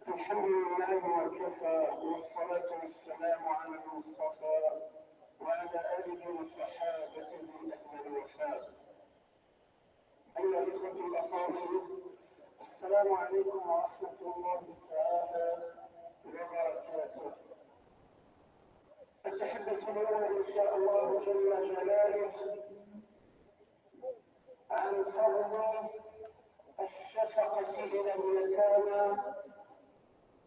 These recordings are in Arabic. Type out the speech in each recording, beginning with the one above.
الحمد لله وكفى والصلاة والسلام على المصطفى وعلى آله وصحابته أهل الوفاء. أيها الإخوة الأفاضل، السلام عليكم ورحمة الله تعالى وبركاته. أتحدث اليوم إن شاء الله جل جلاله عن فضل الشفقة إلى اليتامى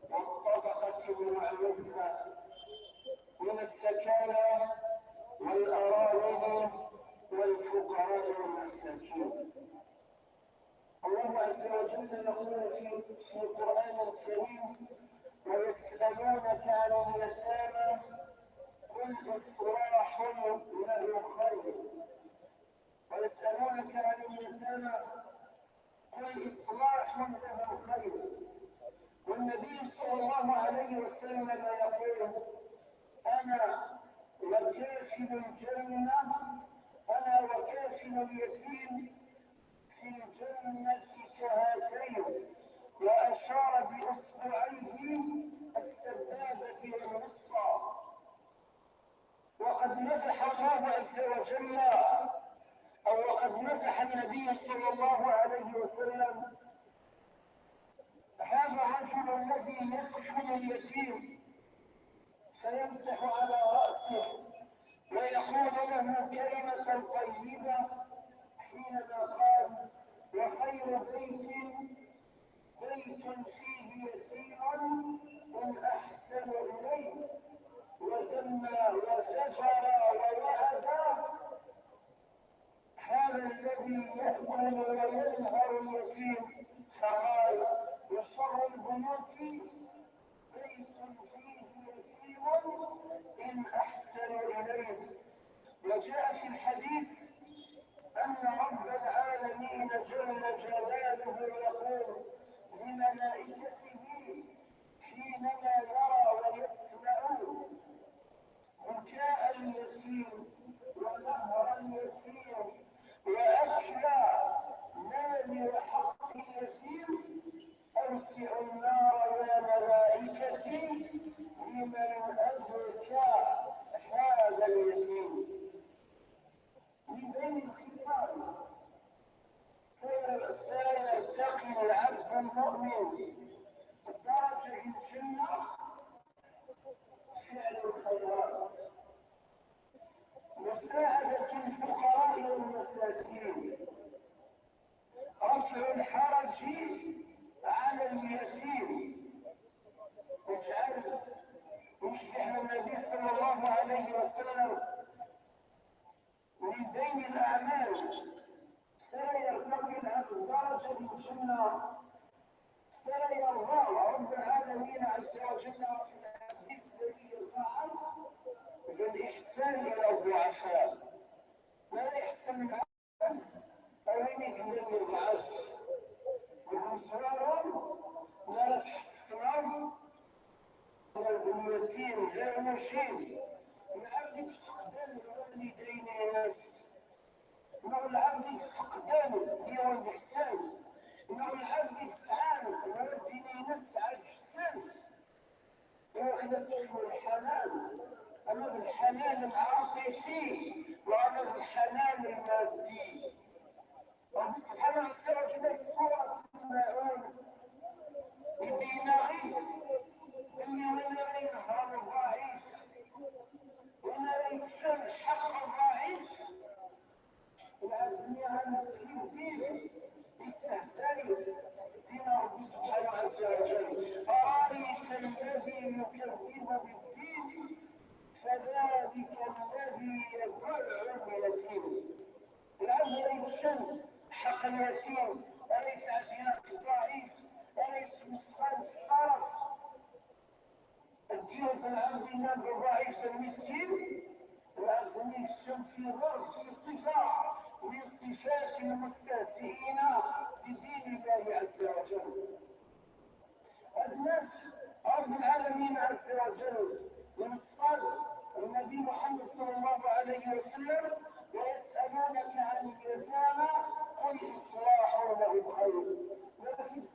والطبقة المعروفة من السكالى والأراضي والفقراء والمساكين. الله عز وجل يقول في القرآن الكريم: ويسألونك عن اليتامى قل إصلاح لهم خير. ويسألونك عن اليتامى قل إصلاح لهم خير. والنبي صلى الله عليه وسلم يقول أنا وكافل الجنة، أنا وكافل اليتيم في الجنة كهاتين، وأشار بإصبعيه السبابة والوسطى. وقد مدح الله عز وجل، أو وقد مدح النبي صلى الله عليه وسلم هذا الرجل الذي يكفل اليتيم فيمسح على رأسه ويقول له كلمة طيبة حينما قال: وخير بيت فيه يتيم إن أحسن إليه وسمى وسفر ووعد. هذا الذي يأكل وينهر اليتيم، فقال: وشر البيوت بيت فيه يتيم إن أحسن إليه. وجاء في الحديث أن رب العالمين جل جلاله يقول لملائكته حينما يرى ويسمع بكاء اليتيم ونهر اليتيم وأكل مال وحق اليتيم: أرسعوا النار يا ملائكتي لمن أزكى هذا اليتيم. من بين الختام سيرتقي العبد المؤمن درجة الجنة فعل الخيرات، مساعدة الفقراء والمساكين، رفع الحرج على اليتيم. يشبه النبي صلى الله عليه وسلم من بين الأعمال سيرتقي العبد درجة الجنة، سيرضى رب العالمين عز وجل في الحديث الذي يفعل بالإحسان إلى الضعفاء. لا يحسن العبد أو يجمل العبد بأسرارهم، لا تحسنهم اليتيم غير مشين. العبد فقدان الوالدين مع العبد فقدان يوم الإحسان، مع العبد السعادة والدين نسعى الإحسان وإحنا الحنان. أما بالحنان العاطفي وأما بالحنان المادي. سبحانه وتعالى كده الصورة الماعون الديناري اللي ولا ينهار الضعيف ولا يكسر حق الضعيف. العزمية عن الدين بالتهتري دين ربي سبحانه عز وجل. أرأيت الذي يكذب بالدين فذلك الذي يدع اليتيم. العزم يكسر حق اليتيم، أليس عزيمة الضعيف، أليس مثقال الشرف. الدين في العبد ينام بالضعيف المسكين، العزم يكسر في ضرب في ارتفاع من صفات المستهزئين بدين الله عز وجل. الناس رب العالمين عز وجل يسأل النبي محمد صلى الله عليه وسلم: ويسألونك عن اليتامى قل إصلاح لهم خير. لكن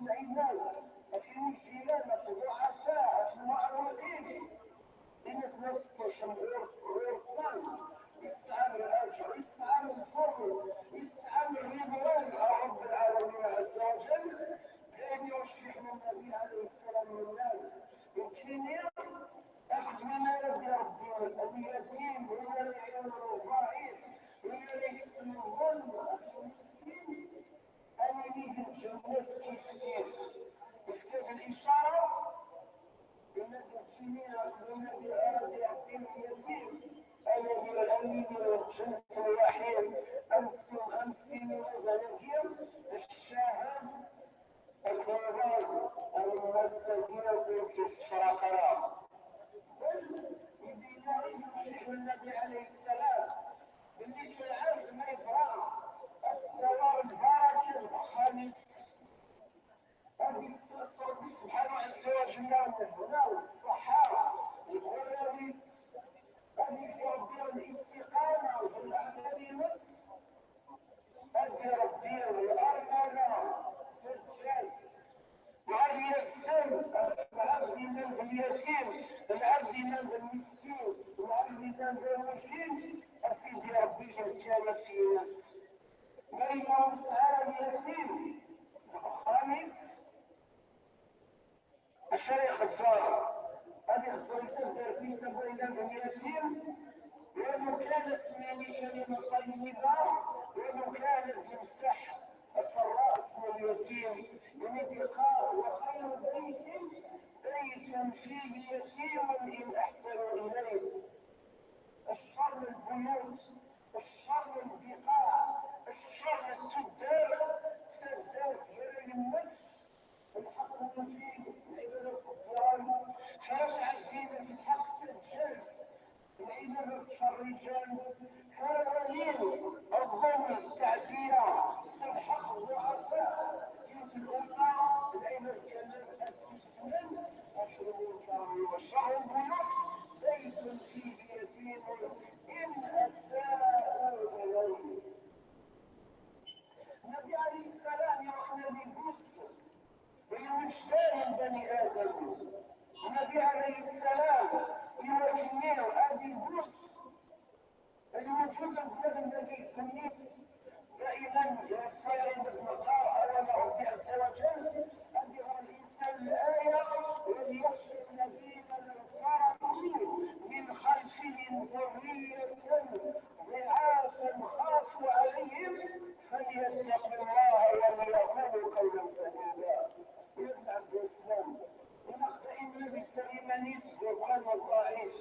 العباد في مشكلات ضعفاء المعروضين الناس نفسهم غير يستعمل الأجر، يستعمل الفضل، يستعمل الرضوان رب العالمين عز وجل. كان يرشح من النبي عليه السلام للناس يمكن أخذ من الذي ربي اليتيم هو العيال الضعيف هو يحسن الظلم المسكين أن يجد الجنة كيف كيف الإشارة المسلمين والذي أراد يأتين اليتيم الذي الأمين والجنة الرحيم. أمثل وزنجير الشاهد الغربان الممثلين في الشراقات. بل يدينا يشيح النبي عليه السلام بالنسبة للعبد ما يفرغ الثواب البركة الخالص. هذه التطبيق الموت، الشر البقاع، الشر التدار، تدار ديال النفس، الحق المفيد، العبادة الكفار، فرفع الدين في الحق تدجال، العبادة الرجال، كوالين الظلم التعدية، الحق الضعفاء، جنس الأمة، العبادة الكلام التسلم، وشرور الكرم والشعر البيوت، بيت فيه يتيم إن أساء إليه. النبي عليه السلام يرحنا بالجسد ويوجدان بني آدم. النبي عليه السلام يوجدناه هذه الجسد الوجود الذي سميت دائما يستعين بالمقار على ربي عز وجل أن يرى الإنسان الآية وليخشى الذين لو تركوا من خلفهم ذرية ضعافا خافوا عليهم فليتقوا الله وليقولوا قولا سديدا. يسمع الإسلام ونقطع النبي السليماني وقال الضعيف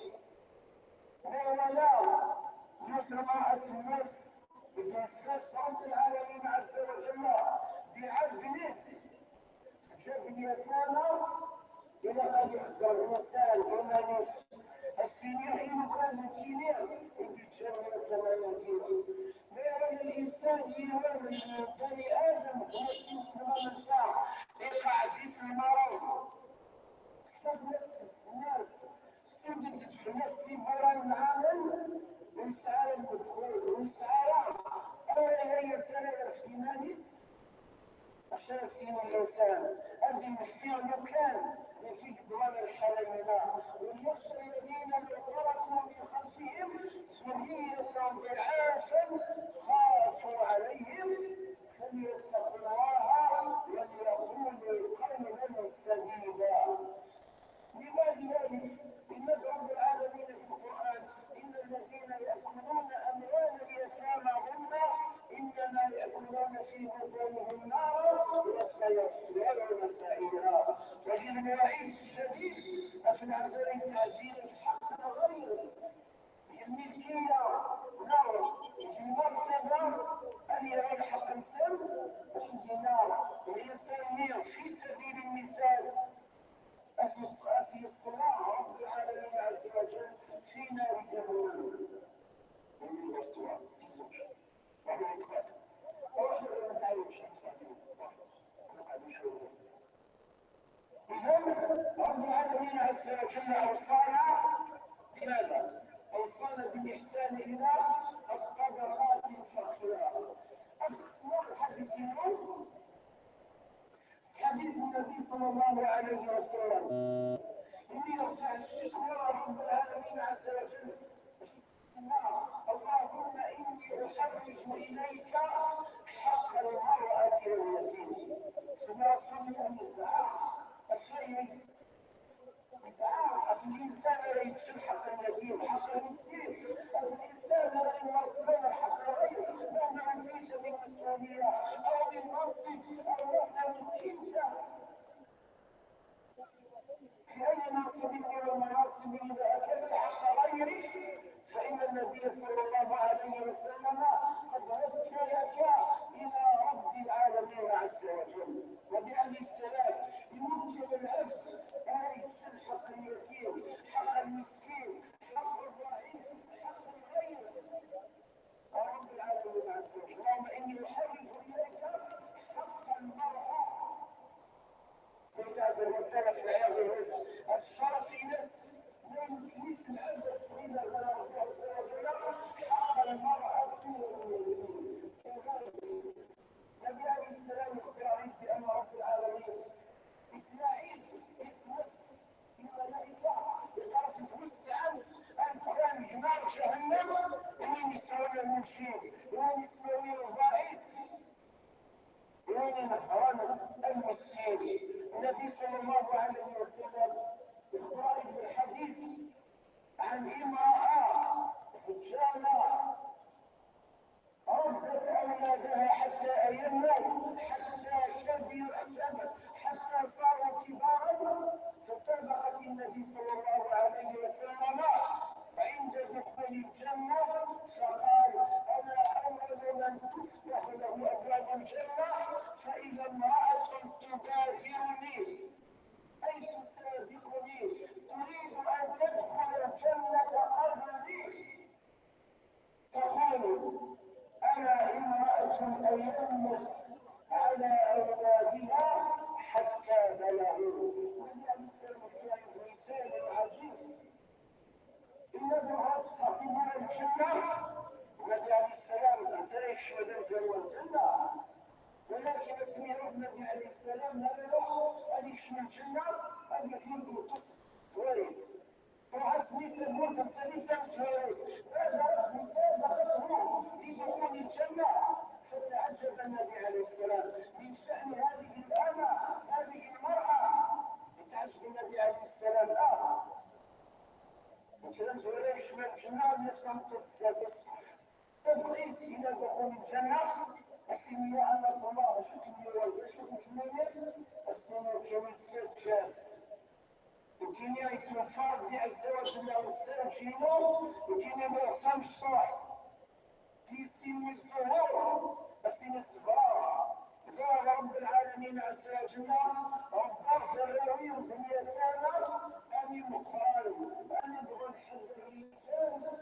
ولا نسمع الناس بالنسبة رب العالمين عز وجل بعزمه جبل يسانا إلى أن يحضر الإنسان ومن السنين حين كان السنين وبالجنة كما يجيب بين الإنسان يوري بني آدم ويسمى الساعة لقعدة المرض الناس نفسي برا العمل والسعادة المدخول والسعادة أولا هي السنة الاحتمالي عشان فيهم الإنسان أدي المشكلة مكان يجيب دوام الحلال وليخشى الذين تركوا من خلفهم ذرية ضعافا خافوا عليهم فليتقوا الله وليقولوا قولا سديدا. لماذا ذلك؟ إن رب العالمين في القرآن إن الذين يأكلون أموال اليتامى ظلما إنما يأكلون في بطونهم نارا وسيصلون سعيرا. وجد الوعيد الشديد أثناء ذلك تعديل الحق غيره الملكية نار المرتبة أن يرى الحق السم الدينار وهي التنمية في سبيل المثال في اطلاع رب العالمين عز وجل في نار جهنم ومن الأسواق ومن القتل ورحمة الله تعالى إذن رب العالمين عز وجل أوصانا بماذا؟ أوصانا بالإحسان إلى الطبقات الفقيرة. أخبر حديث حديث النبي صلى الله عليه وسلم إني أستعشق رب العالمين عز وجل اللهم إني أحرج إليك حق المرأة واليتيم ثم رسول النساء الشيء الإنسان لا يكسب حق اليتيم حق المسكين الإنسان لا يمرضون حق غيره لأنه ليس بالمسؤولية أو بالنص أو نحن الكنسة في أي منصب من المناصب إذا أكلت حق غيره فإن النبي صلى الله عليه وسلم قد وكلك إلى رب العالمين عز وجل وبأهل السلام يمكن العبد أن يكسب حق اليتيم حق المسكين حق الضعيف حق الغير رب العالمين عز وجل. اللهم إني أحرج إليك حق المرأة هذا المسألة في هذه الشرف إلى من مثل هذا السنة حق المرأة تبغيت إلى دخول الجنة لكن يعلم الله شكلي والبشر جميل السنة جميل تجاه وكين يتنفر بأزواج الله والسرجينو وكين يبقى الصح في سن الظهور لكن الصغار قال رب العالمين عز وجل ربك الروي الدنيا سنة أني مقارب أنا أبغى الحزب الإنسان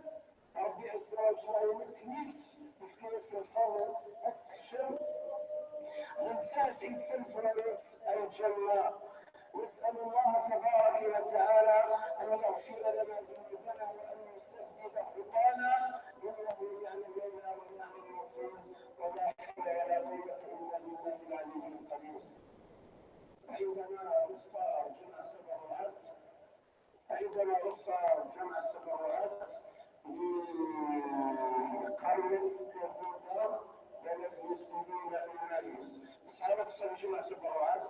ربي عز وجل يمكنني مشكلة الفضل التحشم نمتاز الفلفل الجنة نسأل الله تبارك وتعالى أن يغفر لنا ذنوبنا وأن يسدد خطانا إنه يعلم بنا ويعلم المسلمين ولا حول ولا قوة إلا بالله العلي القدير. عندنا رصة جمع سبعات عندنا رصة جمع سبعات لقرن الهدى بين المسلمين والنبي. صارت جمع سبعات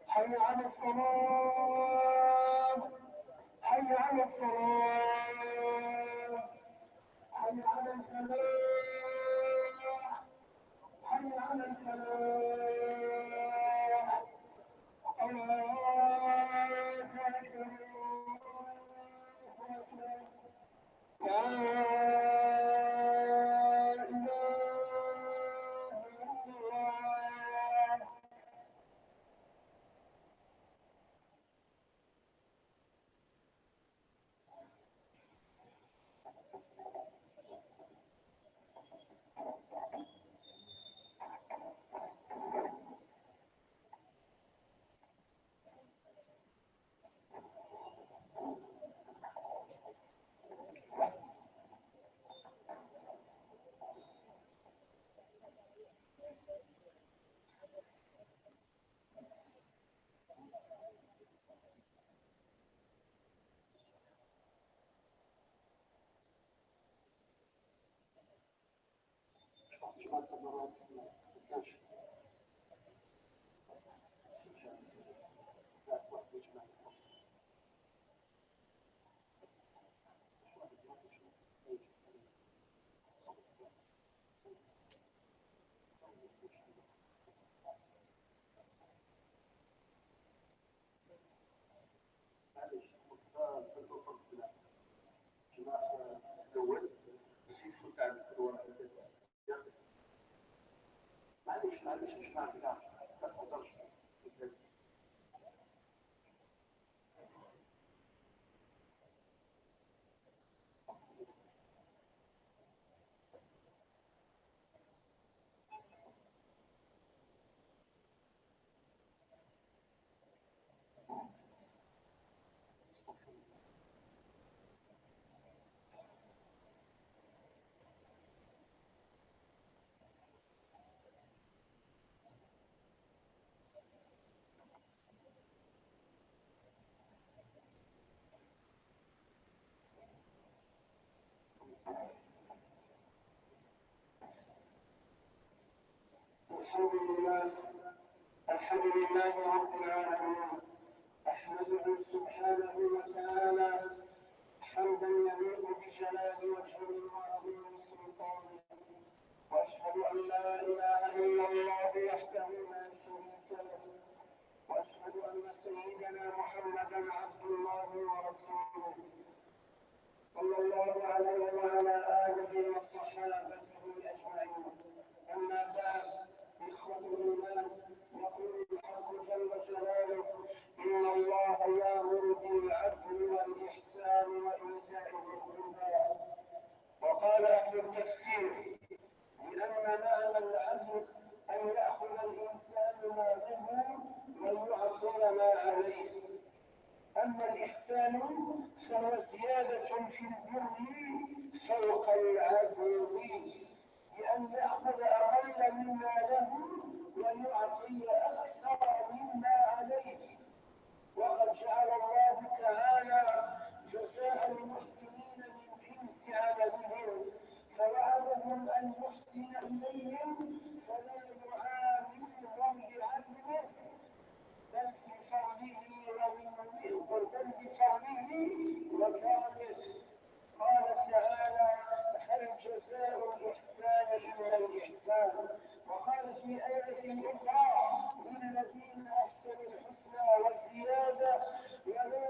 حي على الصلاة حي على الصلاة حي على الفلاح حي على الفلاح الله أكبر الحمد لله رب العالمين، أحمده سبحانه وتعالى حمدا يليق بجلال وجهه وعظيم سلطانه، وأشهد أن لا إله إلا الله وحده لا شريك له، وأشهد أن سيدنا محمدا عبد الله ورسوله صلى الله عليه وعلى آله وصحابته أجمعين. أما بعد، إخوة الإيمان، يقول الحق جل جلاله: إن الله يأمر بالعدل والإحسان وإيتاء ذي القربى. وقال أهل التفسير: لأن معنى العدل أن يأخذ الإنسان ما له ويعطي ما عليه. أما الإحسان فهو زيادة في البر فوق العدل، بأن يأخذ أقل مما له ويعطي أكثر مما عليه. وقد جعل الله تعالى جزاء المحسنين من جنس عملهم، فوعدهم أن يحسن إليهم فلا يعاملهم بعدله بل بفضله وكرمه. قال تعالى: هل جزاء الإحسان إلا الإحسان. وقال في آية أخرى: للذين أحسنوا الحسنى والزيادة ولا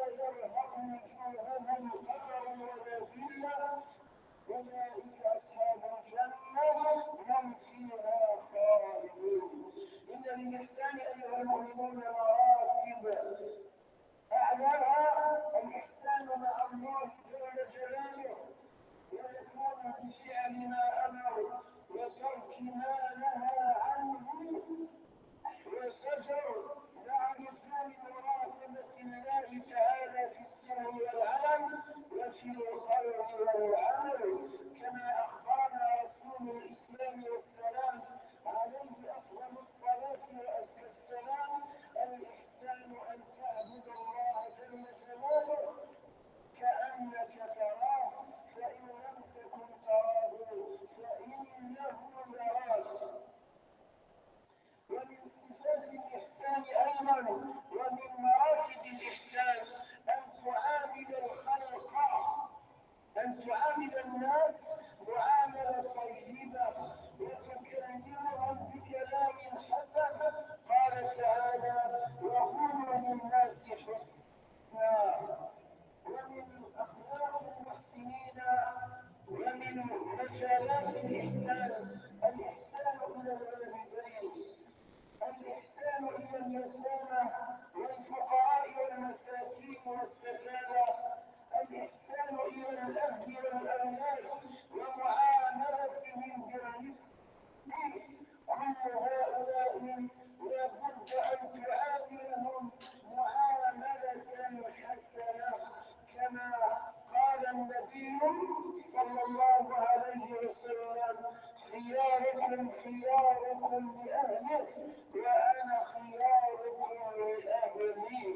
وأنا خياركم لأهلي.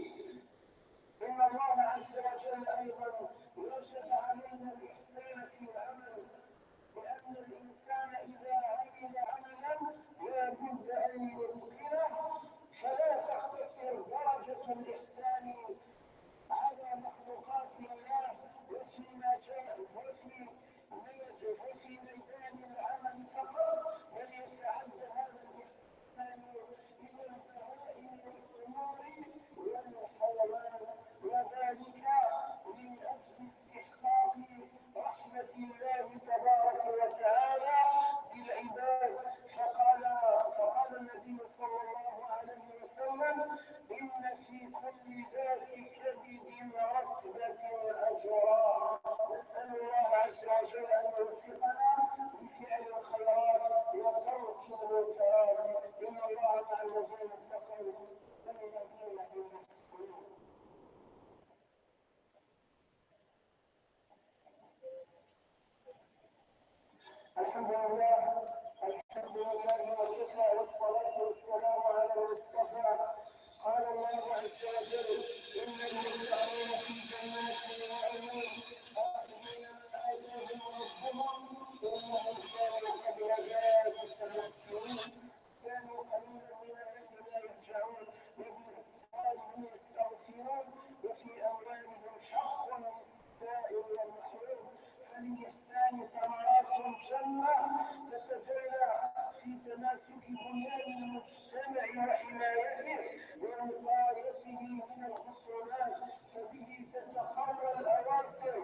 إن الله عز وجل أيضا يوجب علينا الإحسان في العمل، لأن الإنسان إذا عمل عملا لا بد أن يتقنه، فلا تقتصر درجة الإحسان على مخلوقات الله وفي مجال وفي ميدان العمل فقط، بل يتعدى هذا الإحسان إلى البهائم والطيور والحيوان، وذلك من أجل استحقاق رحمة الله تبارك وتعالى بالعباد. فقال النبي صلى الله عليه وسلم: إن في كل ذات كبد رتبة أجرا. نسأل الله عز وجل أن يوفقنا بفعل الخيرات وترك المنكرات. إن الله مع الذين اتقوا والذين هم محسنون. الحمد لله وكفى، والصلاة والسلام على المصطفى. قال الله عز وجل: إن المتقين في جنات وعيون آخذين ما آتاهم ربهم إنهم كانوا قبل ذلك متمكنين، كانوا قليلا من الليل لا يرجعون وبالأسحار هم يستغفرون وفي أموالهم حق للسائل والمحروم. فللإحسان ثمرات جنة تتجلى في تماسك بنيان المجتمع وحمايته ووقايته من الخصومات، فبه تتقوى الأواصر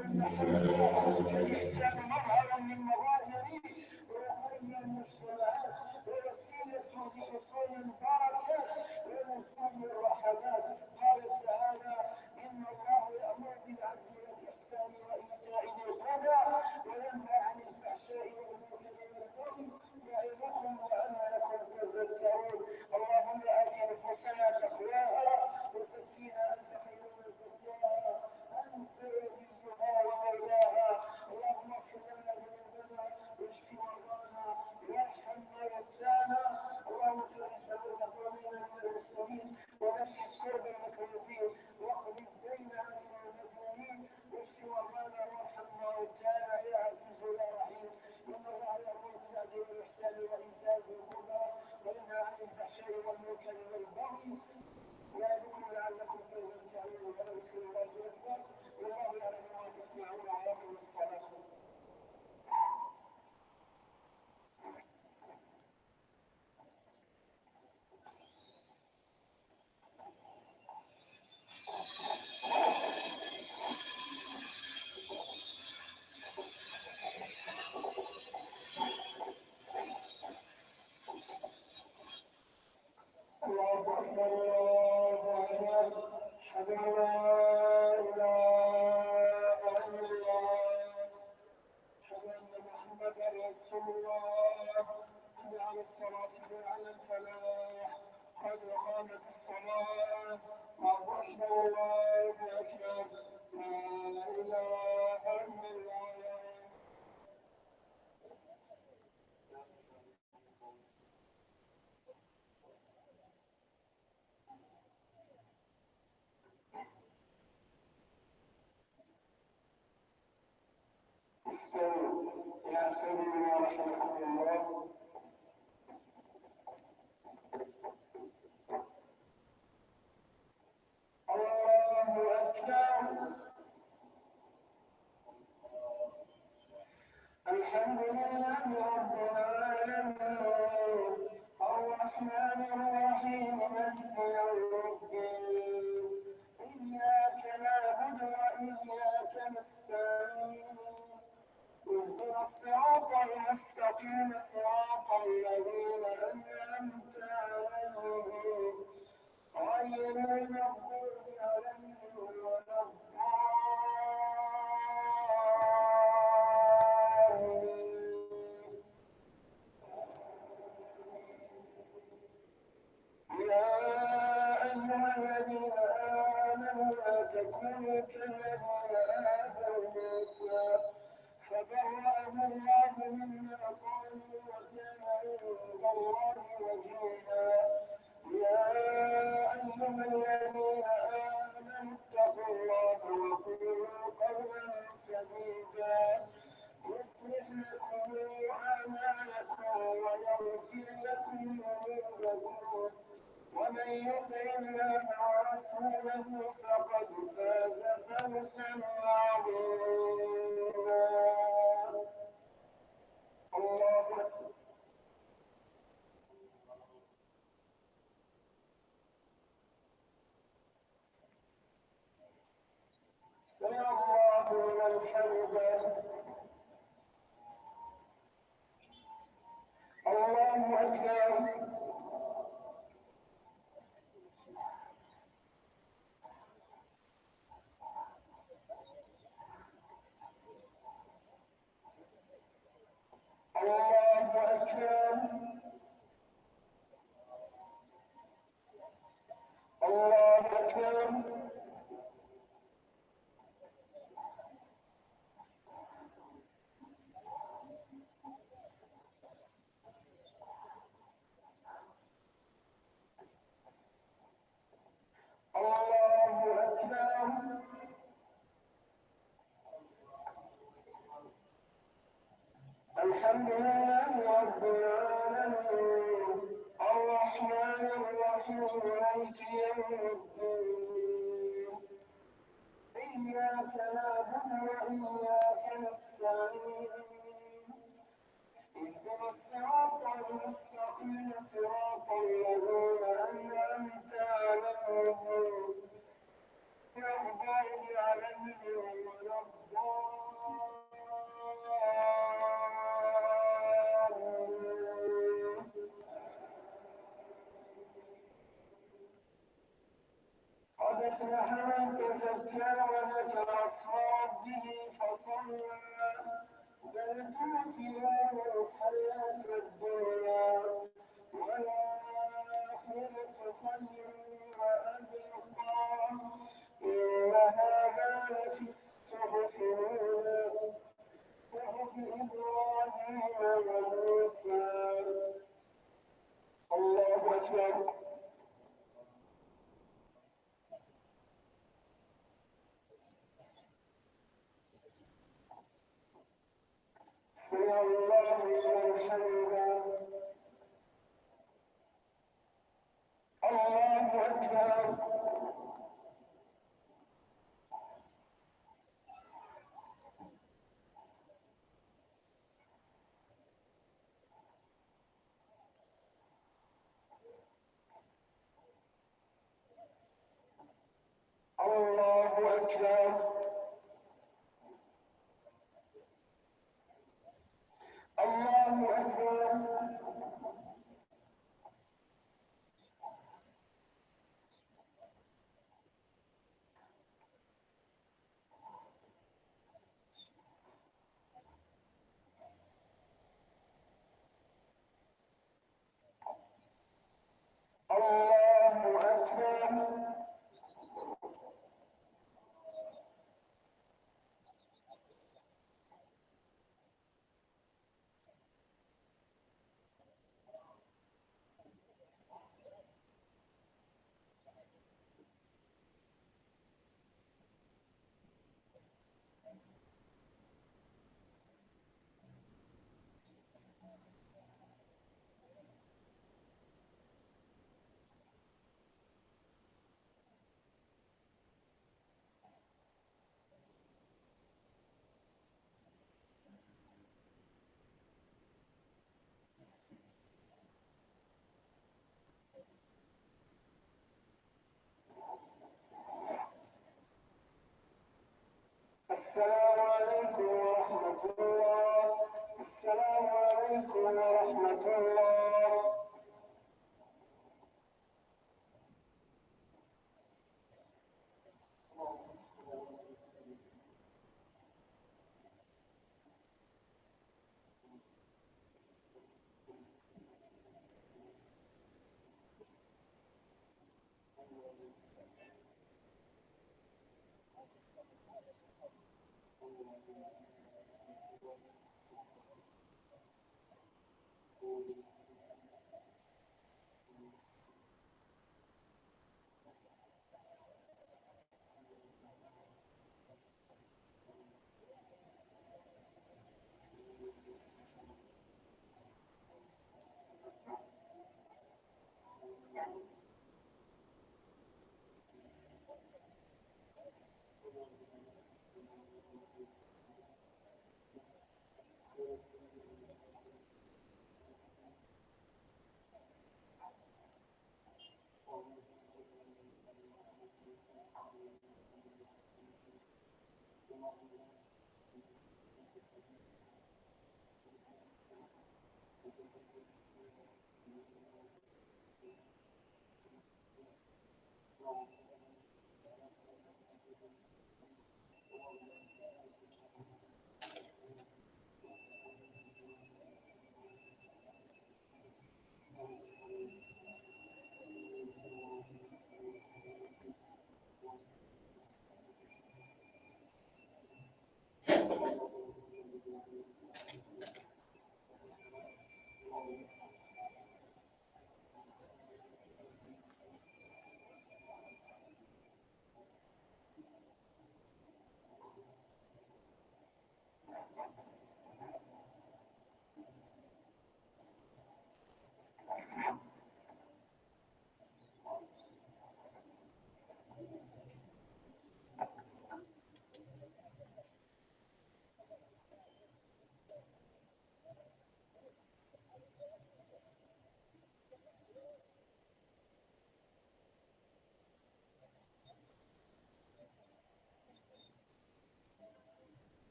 المحبة، فالإحسان مظهر من مظاهر وقوي المجتمعات ووسيلة لحصول البركة ونزول الرحمات. قال تعالى: إن الله يأمر بالعدل والإحسان وإيتاء ذي القربى وينهى عن الفحشاء والمنكر والبغي يعظكم لعلكم تذكرون. اللهم آت نفوسنا تقواها وزكها أنت خير من زكاها أنت وليها ومولاها. اللهم اغفر لنا ذنوبنا واشف مرضانا وارحم موتانا. اللهم فرج هم المهمومين من المسلمين ونفس كرب المكروبين واقض الدين عن المدينين واشف مرضانا وارحم موتانا يا عزيز يا رحيم. إن الله يأمر بالعدل والإحسان وإيتاء ذي القربى وينهى عن الفحشاء والمنكر والبغي يعظكم لعلكم تذكرون. ولذكر الله أكبر والله يعلم ما تصنعون. ويقم الصلاة. الله أكبر الله أكبر. أشهد أن لا إله إلا الله. أشهد أن محمدا رسول الله. حي على الصلاة وعلى الفلاح قد قامت الصلاة. الله أكبر الله أكبر. لا إله إلا الله. يا سيدنا رحمكم الله. الله أكبر. الحمد لله رب العالمين الرحمن الرحيم مالك يوم الدين إياك نعبد وإياك نستعين اهدنا الصراط المستقيم صراط الذين أنعمت عليهم غير المغضوب عليهم ولا الضالين. يا أيها الذين آمنوا لا تكونوا كالذين آذوا موسى فبرأه الله مما قالوا وكان عند الله مجيدا. يا أيها الذين آمنوا اتقوا الله وقولوا قولا سديدا يصلح لكم أعمالكم ويغفر لكم ذنوبكم ومن يطع الله ورسوله فقد فاز فوزا عظيما. الله أكبر. سمع الله لمن حمده. الله أكبر. الله أكبر. الله أكبر. الله أكبر. الحمد لله رب العالمين الرحمن الرحيم مالك يوم الدين إياك نعبد وإياك نستعين اهدنا الصراط المستقيم صراط الذين أنعمت عليهم غير المغضوب عليهم ولا الضالين. قد أفلح من تزكى وذكر اسم ربه فصلى بل تؤثرون الحياة الدنيا والآخرة خير وأبقى إن هذا لفي الصحف الأولى صحف إبراهيم وموسى. الله أكبر. سمع الله لمن حمده. الله أكبر. الله أكبر. الله أكبر. الله أكبر. السلام عليكم ورحمة الله. السلام عليكم ورحمة الله.